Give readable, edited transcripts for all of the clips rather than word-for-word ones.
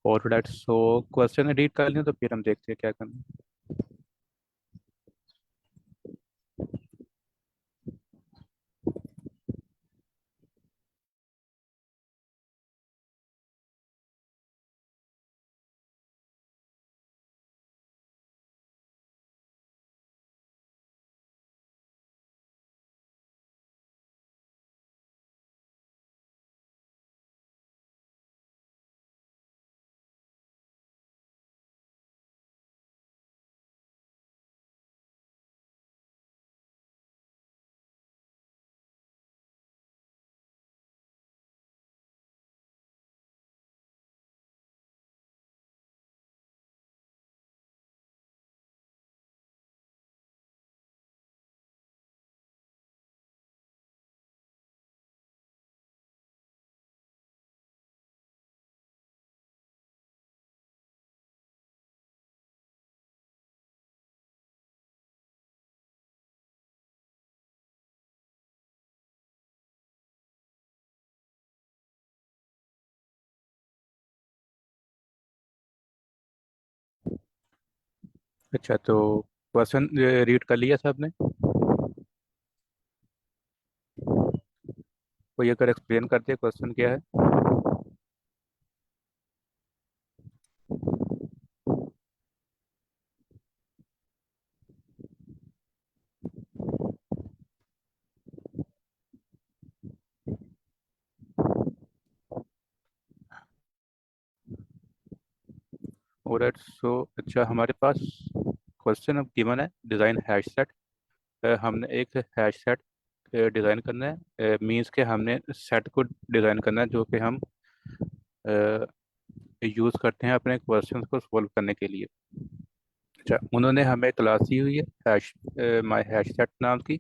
और that so question read कर लें तो फिर हम देखते हैं क्या करना है। अच्छा, तो क्वेश्चन रीड कर लिया सबने? कोई अगर एक्सप्लेन कर दे क्वेश्चन क्या है। और सो अच्छा, हमारे पास क्वेश्चन अब गिवन है डिज़ाइन हैश सेट। हमने एक हैश सेट डिज़ाइन करना है, मीन्स के हमने सेट को डिज़ाइन करना है जो कि हम यूज़ करते हैं अपने क्वेश्चंस को सॉल्व करने के लिए। अच्छा, उन्होंने हमें क्लास दी हुई है हैश माय हैश सेट नाम की।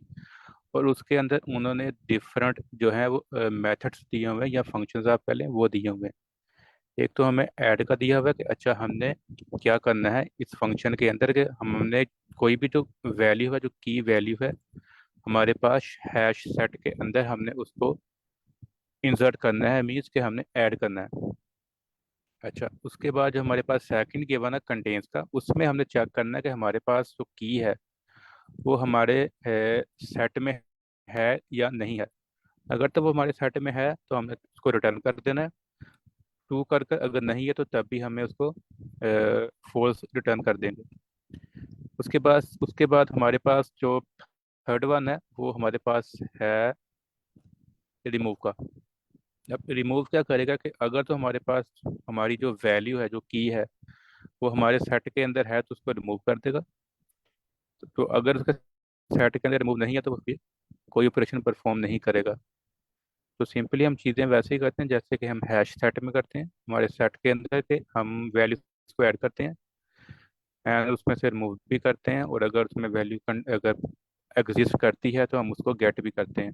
और उसके अंदर उन्होंने डिफरेंट जो है वो मेथड्स दिए हुए हैं या फंक्शंस आप पहले वो दिए हुए हैं। एक तो हमें ऐड का दिया हुआ है कि अच्छा हमने क्या करना है इस फंक्शन के अंदर के हमने कोई भी जो वैल्यू है, जो की वैल्यू है हमारे पास हैश सेट के अंदर हमने उसको इंसर्ट करना है, मीन्स के हमने ऐड करना है। अच्छा, उसके बाद जो हमारे पास सेकंड गिवन है कंटेंट्स का, उसमें हमने चेक करना है कि हमारे पास जो की है वो हमारे सेट में है या नहीं है। अगर तो वो हमारे सेट में है तो हमें उसको रिटर्न कर देना है टू कर कर, अगर नहीं है तो तब भी हमें उसको फॉल्स रिटर्न कर देंगे। उसके बाद हमारे पास जो थर्ड वन है वो हमारे पास है रिमूव का। अब रिमूव क्या करेगा कि अगर तो हमारे पास हमारी जो वैल्यू है, जो की है वो हमारे सेट के अंदर है तो उसको रिमूव कर देगा। तो अगर उसके सेट के अंदर रिमूव नहीं है तो वो फिर कोई ऑपरेशन परफॉर्म नहीं करेगा। तो सिंपली हम चीज़ें वैसे ही करते हैं जैसे कि हम हैश सेट में करते हैं, हमारे सेट के अंदर के हम वैल्यू को ऐड करते हैं एंड उसमें से रिमूव भी करते हैं, और अगर उसमें वैल्यू अगर एग्जिस्ट करती है तो हम उसको गेट भी करते हैं।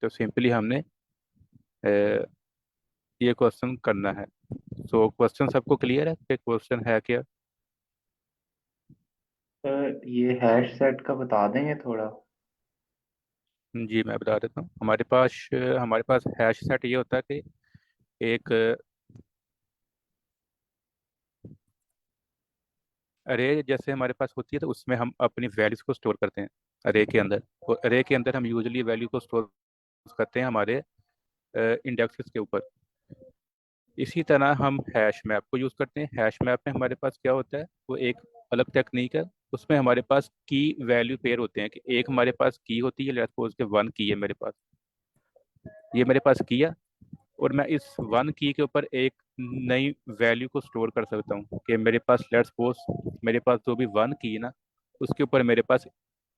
तो सिंपली हमने अ, ये क्वेश्चन करना है। सो क्वेश्चन सबको क्लियर है कि क्वेश्चन है क्या? ये हैश सेट का बता देंगे थोड़ा। जी मैं बता देता हूँ। हमारे पास हैश सेट ये होता है कि एक अरे जैसे हमारे पास होती है तो उसमें हम अपनी वैल्यूज को स्टोर करते हैं अरे के अंदर। और अरे के अंदर हम यूजली वैल्यू को स्टोर करते हैं हमारे इंडेक्सेस के ऊपर। इसी तरह हम हैश मैप को यूज़ करते हैं। हैश मैप में हमारे पास क्या होता है, वो एक अलग टेक्निक है। उसमें हमारे पास की वैल्यू पेयर होते हैं कि एक हमारे पास की होती है, लेट्स सपोज के वन की है मेरे पास, ये मेरे पास की है। और मैं इस वन की के ऊपर एक नई वैल्यू को स्टोर कर सकता हूँ कि मेरे पास लेट्स सपोज मेरे पास जो भी वन की है ना उसके ऊपर मेरे पास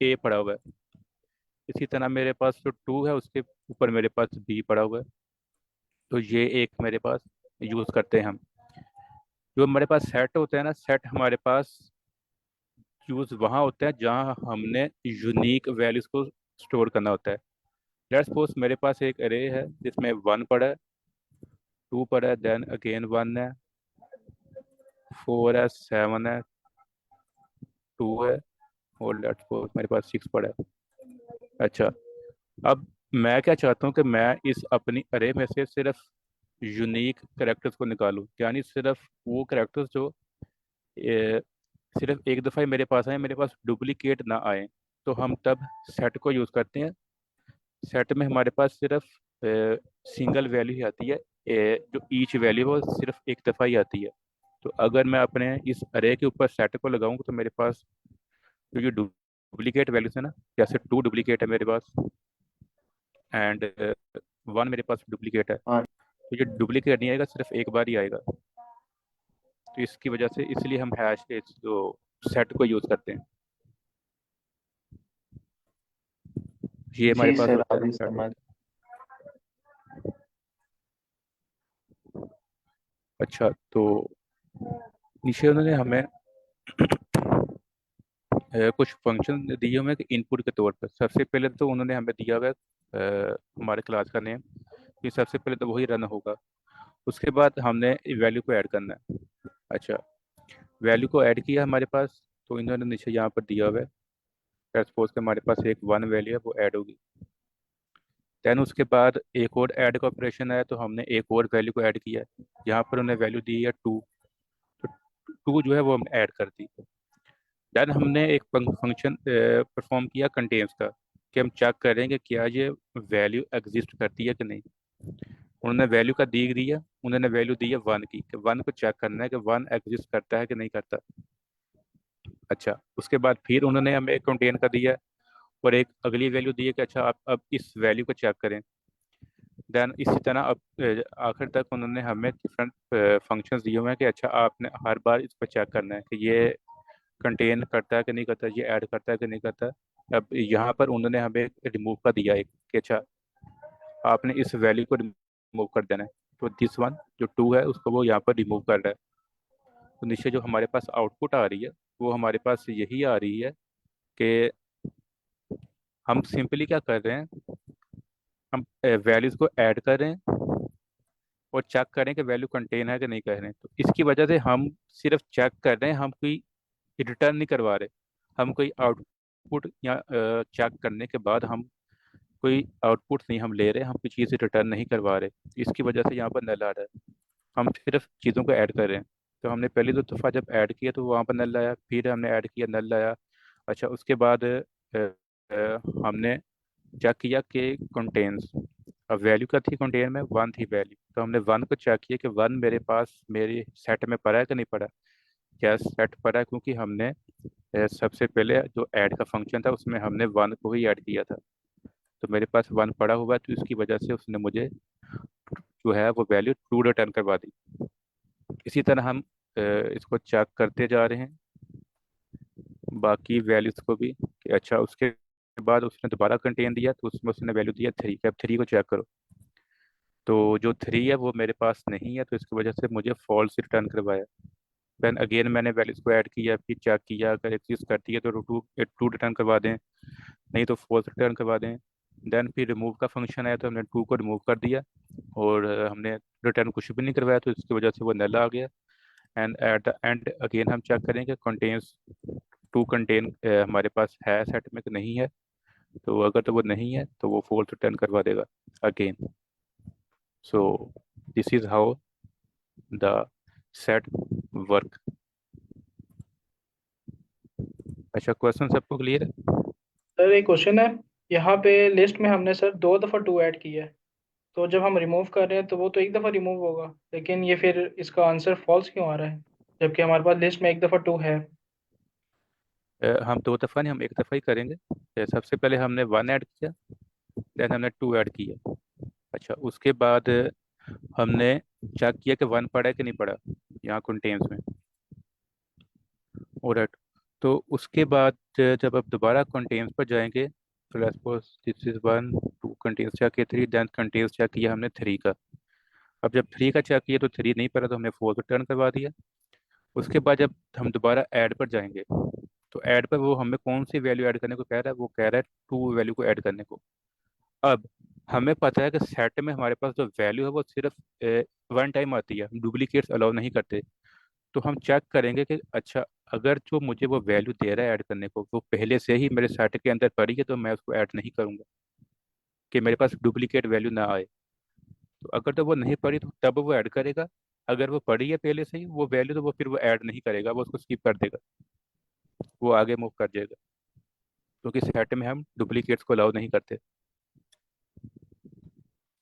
ए पड़ा हुआ है। इसी तरह मेरे पास जो टू है उसके ऊपर मेरे पास बी पड़ा हुआ है। तो ये एक मेरे पास यूज़ करते हैं हम। जो हमारे पास सेट होते हैं ना, सेट हमारे पास यूज वहाँ होता है जहाँ हमने यूनिक वैल्यूज को स्टोर करना होता है। लेट्स सपोज मेरे पास एक अरे है जिसमें वन पड़ा है, टू पड़ा है, देन अगेन वन है, फोर है, सेवन है, टू है, और लेट्स सपोज मेरे पास सिक्स पड़ा है। अच्छा, अब मैं क्या चाहता हूँ कि मैं इस अपनी अरे में से सिर्फ यूनिक करेक्टर्स को निकालूं, यानी सिर्फ वो करेक्टर्स जो ए, सिर्फ एक दफ़ा ही मेरे पास आए, मेरे पास डुप्लीकेट ना आए। तो हम तब सेट को यूज़ करते हैं। सेट में हमारे पास सिर्फ सिंगल वैल्यू ही आती है। जो ईच वैल्यू है वो सिर्फ एक दफ़ा ही आती है। तो अगर मैं अपने इस अरे के ऊपर सेट को लगाऊंगा तो मेरे पास जो ये डुप्लीकेट वैल्यूज है ना, जैसे टू डुप्लीकेट है मेरे पास एंड वन मेरे पास डुप्लीकेट है, हाँ। तो ये डुप्लीकेट नहीं आएगा, सिर्फ एक बार ही आएगा। तो इसकी वजह से इसलिए हम हैश के जो सेट को यूज़ करते हैं, ये हमारे जी पास सर, होता है अभी सेट समझ। होता है। अच्छा, तो नीचे उन्होंने हमें कुछ फंक्शन दिए हुए हैं इनपुट के तौर पर। सबसे पहले तो उन्होंने हमें दिया हुआ है हमारे क्लास का नेम, कि सबसे पहले तो वही रन होगा। उसके बाद हमने वैल्यू को ऐड करना है। अच्छा, वैल्यू को ऐड किया हमारे पास, तो इन्होंने नीचे यहाँ पर दिया हुआ है, सपोज कि हमारे पास एक वन वैल्यू है वो ऐड होगी। देन उसके बाद एक और ऐड का ऑपरेशन है, तो हमने एक और वैल्यू को ऐड किया है। यहाँ पर उन्हें वैल्यू दी है टू, तो टू जो है वो हमने ऐड कर दी। देन हमने एक फंक्शन परफॉर्म किया कंटेन्स का, कि हम चेक करेंगे क्या ये वैल्यू एग्जिस्ट करती है कि नहीं। उन्होंने वैल्यू का दी दी है, उन्होंने वैल्यू दी है वन की, कि वन को चेक करना है कि वन एग्जिस्ट करता है कि नहीं करता। अच्छा, उसके बाद फिर उन्होंने हमें एक कंटेन का दिया है और एक अगली वैल्यू दी है कि अच्छा आप अब इस वैल्यू को चेक करें। देन इसी तरह अब आखिर तक उन्होंने हमें डिफरेंट फंक्शंस दिए हुए हैं कि अच्छा आपने हर बार इस पर चेक करना है कि ये कंटेन करता है कि नहीं करता, ये ऐड करता है कि नहीं करता। अब यहाँ पर उन्होंने हमें रिमूव का दिया एक, कि अच्छा आपने इस वैल्यू को रिमूव कर देना है। तो दिस वन जो टू है उसको वो यहाँ पर रिमूव कर रहा है। तो नीचे जो हमारे पास आउटपुट आ रही है वो हमारे पास यही आ रही है कि हम सिंपली क्या कर रहे हैं, हम वैल्यूज को ऐड कर रहे हैं और चेक करें कि वैल्यू कंटेन है कि नहीं कर रहे हैं। तो इसकी वजह से हम सिर्फ चेक कर रहे हैं, हम कोई रिटर्न नहीं करवा रहे। हम कोई आउटपुट या चेक करने के बाद हम कोई आउटपुट नहीं हम ले रहे, हम कोई चीज़ रिटर्न नहीं करवा रहे। इसकी वजह से यहाँ पर नल आ रहा है। हम सिर्फ चीज़ों को ऐड कर रहे हैं। तो हमने पहली दो दफ़ा जब ऐड किया तो वहाँ पर नल आया, फिर हमने ऐड किया नल आया। अच्छा, उसके बाद हमने चेक किया कि कंटेन्स, अब वैल्यू क्या थी कंटेन में, वन थी वैल्यू, तो हमने वन को चेक किया कि वन मेरे पास मेरे सेट में पड़ा है कि नहीं पड़ा। क्या सेट पड़ा है, क्योंकि हमने सबसे पहले जो ऐड का फंक्शन था उसमें हमने वन को ही ऐड किया था। तो मेरे पास वन पड़ा हुआ है, तो इसकी वजह से उसने मुझे जो है वो वैल्यू टू रिटर्न करवा दी। इसी तरह हम इसको चेक करते जा रहे हैं बाकी वैल्यूज को भी, कि अच्छा उसके बाद उसने दोबारा कंटेन दिया तो उसमें उसने वैल्यू दिया थ्री, कि अब थ्री को चेक करो। तो जो थ्री है वो मेरे पास नहीं है, तो इसकी वजह से मुझे फॉल्स रिटर्न करवाया। देन अगेन मैंने वैल्यूज को ऐड किया, फिर चेक किया, अगर एग्जिस्ट करती है तो टू टू रिटर्न करवा दें, नहीं तो फॉल्स रिटर्न करवा दें। देन फिर रिमूव का फंक्शन आया तो हमने टू को रिमूव कर दिया और हमने रिटर्न कुछ भी नहीं करवाया, तो इसकी वजह से वो नल आ गया। And at the end again हम चेक करेंगे कंटेन्स टू कंटेन हमारे पास है सेट में कि नहीं है। तो अगर तो वो नहीं है तो वो फॉल्स रिटर्न करवा देगा again. So this is how the set work. अच्छा, क्वेश्चन सबको क्लियर है? सर एक क्वेश्चन है। यहाँ पे लिस्ट में हमने सर 2 दफ़ा टू ऐड किया है। तो जब हम रिमूव कर रहे हैं तो वो तो 1 दफ़ा रिमूव होगा, लेकिन ये फिर इसका आंसर फॉल्स क्यों आ रहा है जबकि हमारे पास लिस्ट में 1 दफ़ा टू है। हम दो दफ़ा नहीं, हम एक दफ़ा ही करेंगे। सबसे पहले हमने वन ऐड किया, देन हमने टू ऐड किया। अच्छा, उसके बाद हमने चेक किया कि वन पड़ा है कि नहीं पड़ा यहाँ कंटेन्स में। ऑलराइट, तो उसके बाद जब आप दोबारा कंटेन्स पर जाएंगे, तो let's suppose this is one, two contains check किया, थ्री, देन कंटेन्स चेक किया हमने थ्री का। अब जब थ्री का चेक किया तो थ्री नहीं पड़ा, तो हमने फोर रिटर्न करवा दिया। उसके बाद जब हम दोबारा ऐड पर जाएंगे, तो ऐड पर वो हमें कौन सी वैल्यू ऐड करने को कह रहा है, वो कह रहा है टू वैल्यू को ऐड करने को। अब हमें पता है कि सेट में हमारे पास जो वैल्यू है वो सिर्फ वन टाइम आती है, हम डुप्लीकेट्स अलाउ नहीं करते। तो हम चेक करेंगे कि अच्छा अगर जो मुझे वो वैल्यू दे रहा है ऐड करने को वो पहले से ही मेरे सेट के अंदर पड़ी है, तो मैं उसको ऐड नहीं करूंगा, कि मेरे पास डुप्लीकेट वैल्यू ना आए। तो अगर तो वो नहीं पढ़ी तो तब वो ऐड करेगा। अगर वो पढ़ी है पहले से ही वो वैल्यू, तो वो फिर वो ऐड नहीं करेगा, वो उसको स्किप कर देगा, वो आगे मूव कर जाएगा, क्योंकि सेट में हम डुप्लीकेट्स को अलाउ नहीं करते।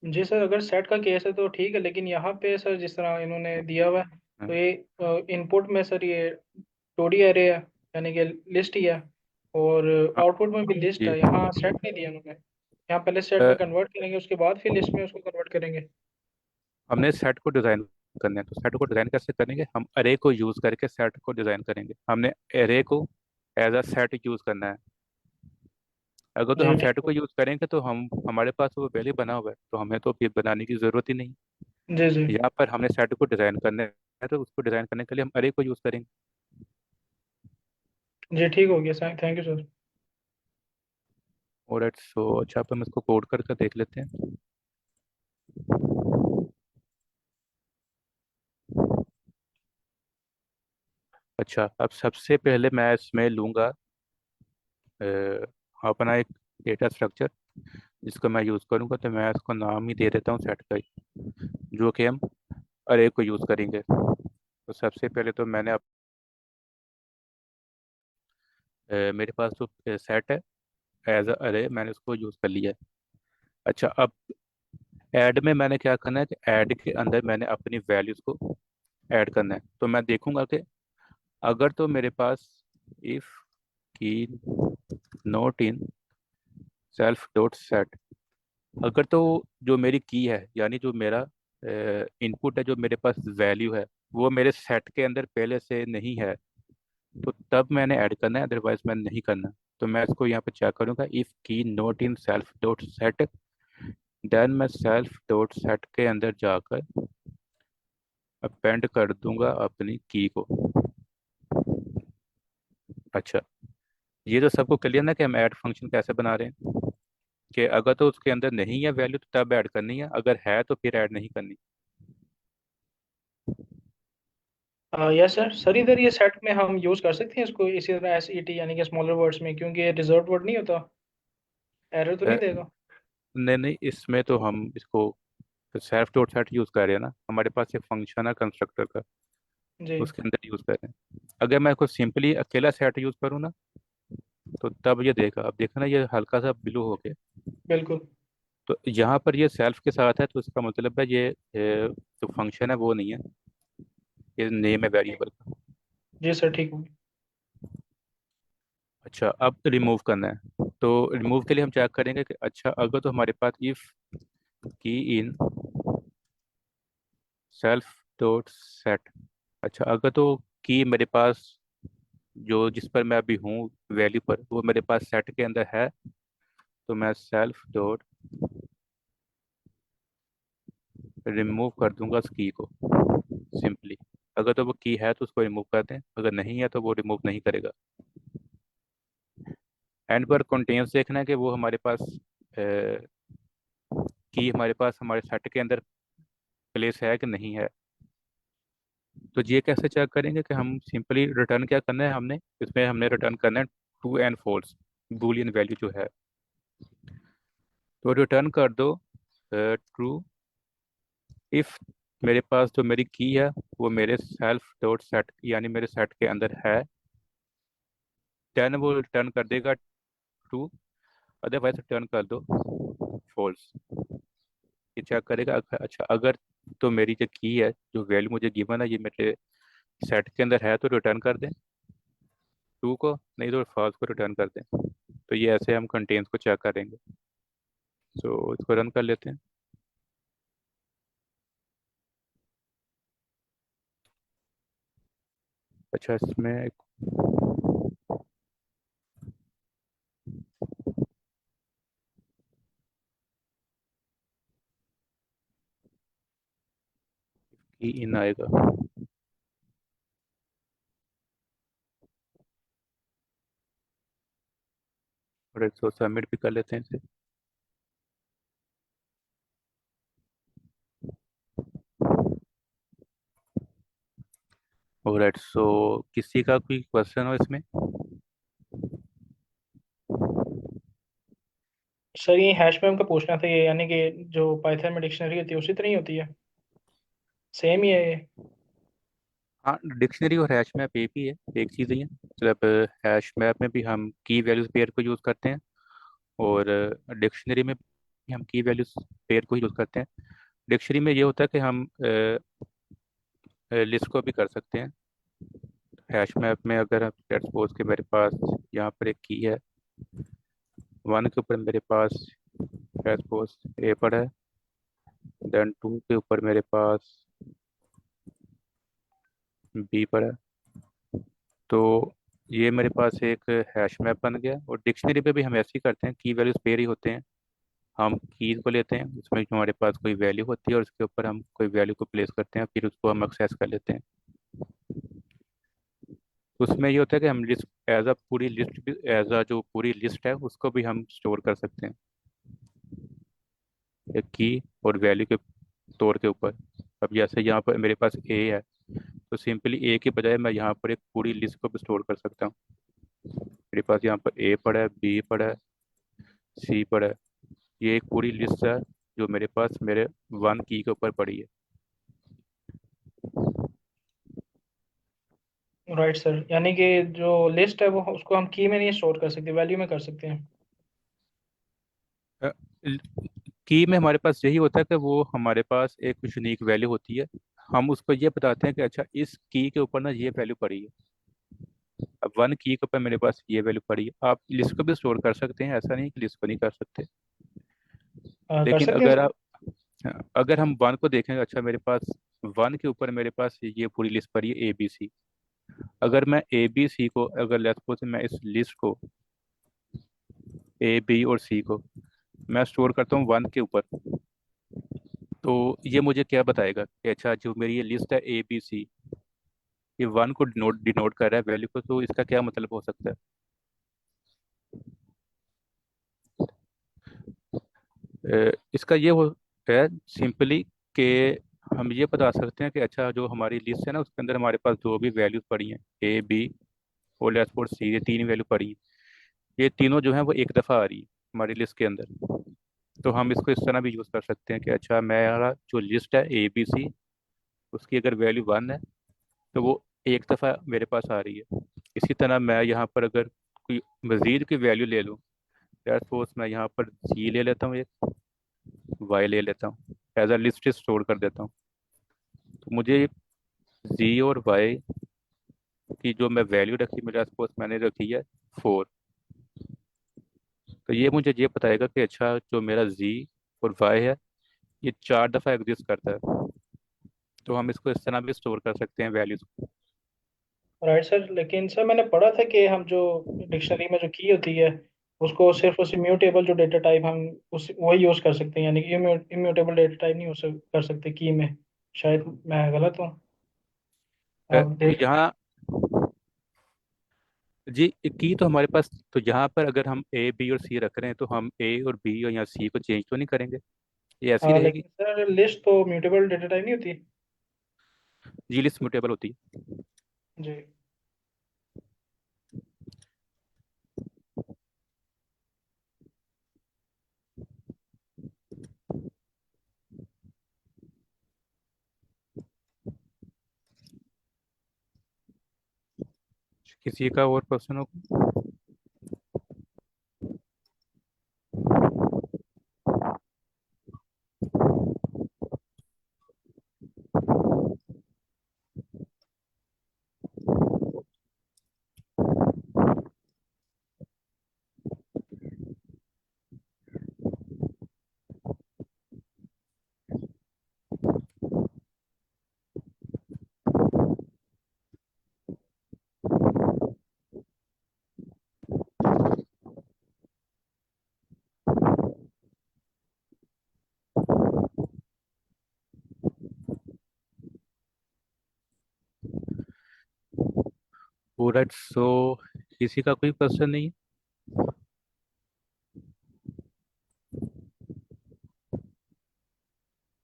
जी सर, अगर सेट का केस है तो ठीक है, लेकिन यहाँ पे सर जिस तरह इन्होंने दिया हुआ है, तो हाँ, ये इनपुट में सर ये टोडी एरे है, यानी कि लिस्ट ही है, और हाँ, आउटपुट में भी लिस्ट जी। है, यहाँ सेट नहीं दिया इन्होंने। यहाँ पहले सेट अ, में कन्वर्ट करेंगे, उसके बाद फिर लिस्ट में उसको कन्वर्ट करेंगे। हमने सेट को डिज़ाइन करना है, तो सेट को डिज़ाइन कैसे करेंगे? हम अरे को यूज़ करके सेट को डिज़ाइन करेंगे। हमने अरे को एज अ सेट यूज़ करना है। अगर तो जी हम ठीक सेट है। को यूज़ करेंगे तो हम हमारे पास वो पहले बना हुआ है, तो हमें तो फिर बनाने की ज़रूरत ही नहीं। जी जी। यहाँ पर हमने सेट को डिज़ाइन करना है, तो उसको डिज़ाइन करने के लिए हम अरे को यूज़ करेंगे। जी ठीक हो गया सर, थैंक यू सर। और एट सो अच्छा, अपन इसको कोड करके देख लेते हैं। अच्छा, अब सबसे पहले मैं इसमें लूँगा अपना एक डेटा स्ट्रक्चर, जिसको मैं यूज़ करूँगा, तो मैं इसको नाम ही दे देता हूँ सेट का ही, जो कि हम अरे को यूज़ करेंगे। तो सबसे पहले तो मैंने मेरे पास जो सेट है एज अ अरे, मैंने उसको यूज़ कर लिया है। अच्छा, अब ऐड में मैंने क्या करना है कि ऐड के अंदर मैंने अपनी वैल्यूज़ को ऐड करना है। तो मैं देखूंगा कि अगर तो मेरे पास if key not in self dot set, अगर तो जो मेरी की है, यानी जो मेरा इनपुट है, जो मेरे पास वैल्यू है, वो मेरे सेट के अंदर पहले से नहीं है, तो तब मैंने ऐड करना है, अदरवाइज मैंने नहीं करना। तो मैं इसको यहाँ पे चेक करूँगा, if key not in self dot set, then मैं सेल्फ डॉट सेट के अंदर जाकर अपेंड कर दूंगा अपनी की को। अच्छा, ये तो सबको क्लियर ना कि हम ऐड फंक्शन कैसे बना रहे हैं, कि अगर तो उसके अंदर नहीं है वैल्यू तो तब ऐड करनी है, अगर है तो फिर ऐड नहीं करनी। यस सर, सर इधर ये सेट में हम यूज़ कर सकते हैं इसको इसी तरह एस ई टी, यानी कि स्मॉलर वर्ड्स में, क्योंकि ये रिजर्व वर्ड नहीं होता, एरर तो अ, नहीं देगा। नहीं नहीं, इसमें तो हम इसको सेल्फ डॉट सेट यूज़ कर रहे हैं ना, हमारे पास एक फंक्शन है कंस्ट्रक्टर का, जी उसके अंदर यूज़ कर रहे हैं। अगर मैं इसको सिंपली अकेला सेट यूज़ करूँ ना, तो तब ये देगा, अब देखा ना, ये हल्का सा ब्लू हो गया। बिल्कुल। तो यहाँ पर ये सेल्फ के साथ है, तो इसका मतलब है ये जो फंक्शन है वो नहीं है, ये नेम है वेरिएबल का। जी सर ठीक हो गया। अच्छा, अब रिमूव करना है, तो रिमूव के लिए हम चेक करेंगे कि अच्छा, अगर तो हमारे पास इफ की इन सेल्फ डॉट सेट, अच्छा अगर तो की मेरे पास जो जिस पर मैं अभी हूँ वैल्यू पर, वो मेरे पास सेट के अंदर है, तो मैं सेल्फ डॉट रिमूव कर दूंगा उस की को सिंपली। अगर तो वो की है तो उसको रिमूव कर दें, अगर नहीं है तो वो रिमूव नहीं करेगा। एंड पर कंटेन्स देखना है कि वो हमारे पास की हमारे पास हमारे सेट के अंदर प्लेस है कि नहीं है। तो ये कैसे चेक करेंगे कि हम सिंपली रिटर्न क्या करना है, हमने इसमें हमने रिटर्न करना है true and false, boolean value जो है। तो रिटर्न कर दो ट्रू इफ मेरे पास जो मेरी की है वो मेरे सेल्फ डॉट सेट यानी मेरे सेट के अंदर है, देन वो रिटर्न कर देगा ट्रू, अदरवाइज रिटर्न कर दो फॉल्स। ये चेक करेगा अच्छा, अगर तो मेरी जो की है, जो वैल्यू मुझे गिवन है, ये मेरे सेट के अंदर है, तो रिटर्न कर दें ट्रू को, नहीं तो फॉल्स को रिटर्न कर दें। तो ये ऐसे हम कंटेंट्स को चेक करेंगे। सो इसको रन कर लेते हैं। अच्छा, इसमें एक की इन आएगा, और इसको सबमिट भी कर लेते हैं इसे। राइट, सो किसी का कोई क्वेश्चन हो इसमें? सर ये हैश मैम का पूछना था, ये यानी कि जो पाइथन में डिक्शनरी होती है उसी तरह ही होती है, सेम ही है ये? हाँ, डिक्शनरी और हैश मैप एक ही है, एक चीज़ ही है। मतलब हैश मैप में भी हम की वैल्यूज पेयर को यूज़ करते हैं, और डिक्शनरी में भी हम की वैल्यूज पेयर को ही यूज़ करते हैं। डिक्शनरी में ये होता है कि हम लिस्ट को भी कर सकते हैं। हैश मैप में अगर लेट्स सपोज कि मेरे पास यहाँ पर एक की है, 1 के ऊपर मेरे पास लेट्स सपोज ए पड़ा है, देन 2 के ऊपर मेरे पास बी पड़ा है। तो ये मेरे पास एक हैश मैप बन गया। और डिक्शनरी पे भी हम ऐसे ही करते हैं, की वैल्यूज पेयर ही होते हैं। हम कीज को लेते हैं, उसमें जो हमारे पास कोई वैल्यू होती है और उसके ऊपर हम कोई वैल्यू को प्लेस करते हैं, फिर उसको हम एक्सेस कर लेते हैं। उसमें ये होता है कि हम लिस्ट एज अ पूरी लिस्ट भी, एज अ जो पूरी लिस्ट है उसको भी हम स्टोर कर सकते हैं, एक की और वैल्यू के तौर के ऊपर। अब जैसे यहाँ पर मेरे पास ए है, तो सिंपली ए के बजाय मैं यहाँ पर एक पूरी लिस्ट को भी स्टोर कर सकता हूँ। मेरे पास यहाँ पर ए पड़ा है, बी पड़ा है, सी पड़ा है। ये एक पूरी लिस्ट है जो मेरे पास मेरे 1 की के ऊपर पड़ी है। राइट सर, यानी कि जो लिस्ट है वो उसको हम की में नहीं स्टोर कर सकते, वैल्यू में कर सकते हैं। की में हमारे पास यही होता है कि वो हमारे पास एक यूनिक वैल्यू होती है। हम उसको ये बताते हैं कि अच्छा इस की के ऊपर ना ये वैल्यू पड़ी है। अब 1 की के ऊपर मेरे पास ये वैल्यू पड़ी है। आप लिस्ट को भी स्टोर कर सकते हैं, ऐसा नहीं कि लिस्ट को नहीं कर सकते। कर लेकिन सकते हैं अगर सर। आप, अगर हम 1 को देखेंगे, अच्छा मेरे पास 1 के ऊपर मेरे पास ये पूरी लिस्ट पड़ी है ABC। अगर मैं ABC को, अगर लेट्स सपोज मैं इस लिस्ट को A B और C को मैं स्टोर करता हूँ 1 के ऊपर, तो ये मुझे क्या बताएगा कि अच्छा जो मेरी ये लिस्ट है ABC, ये 1 को डिनोट डिनोट कर रहा है वैल्यू को, तो इसका क्या मतलब हो सकता है? इसका ये हो है सिंपली कि हम ये बता सकते हैं कि अच्छा जो हमारी लिस्ट है ना उसके अंदर हमारे पास जो भी वैल्यूज पड़ी हैं A B और लेट्स सपोज C, ये 3 वैल्यू पड़ी हैं। ये तीनों जो है वो एक दफ़ा आ रही है हमारी लिस्ट के अंदर। तो हम इसको इस तरह भी यूज़ कर सकते हैं कि अच्छा मेरा जो लिस्ट है ABC, उसकी अगर वैल्यू 1 है तो वो एक दफ़ा मेरे पास आ रही है। इसी तरह मैं यहाँ पर अगर कोई मज़ीद की वैल्यू ले लूँ, लेट्स सपोज मैं यहाँ पर C ले लेता हूँ, एक Y ले लेता हूँ, एज अ लिस्ट स्टोर कर देता हूँ। तो मुझे Z और Y की जो मैं वैल्यू रखी, मेरा सपोज मैंने रखी है 4, तो ये मुझे ये बताएगा कि अच्छा जो मेरा Z और Y है ये 4 दफ़ा एग्जिस्ट करता है। तो हम इसको इस तरह भी स्टोर कर सकते हैं वैल्यूज को। राइट सर, लेकिन सर मैंने पढ़ा था कि हम जो डिक्शनरी में जो की होती है उसको सिर्फ उस इम्यूटेबल जो डेटा टाइप हम उस वही यूज़ कर सकते हैं, यानी कि इम्यूटेबल डेटा टाइप नहीं कर सकते की में। शायद मैं गलत हूँ, आप तो देख। यहाँ जी की तो हमारे पास, तो यहाँ पर अगर हम A B और C रख रहे हैं तो हम A और B या C को चेंज तो नहीं करेंगे, ये ऐसी हाँ रहेगी। लेकिन सर लिस्ट तो म्यूटेबल डेटा टाइप नहीं होती। जी लिस्ट म्यूटेबल होती है। जी। किसी का और क्वेश्चन हो? राइट, सो किसी का कोई क्वेश्चन नहीं है?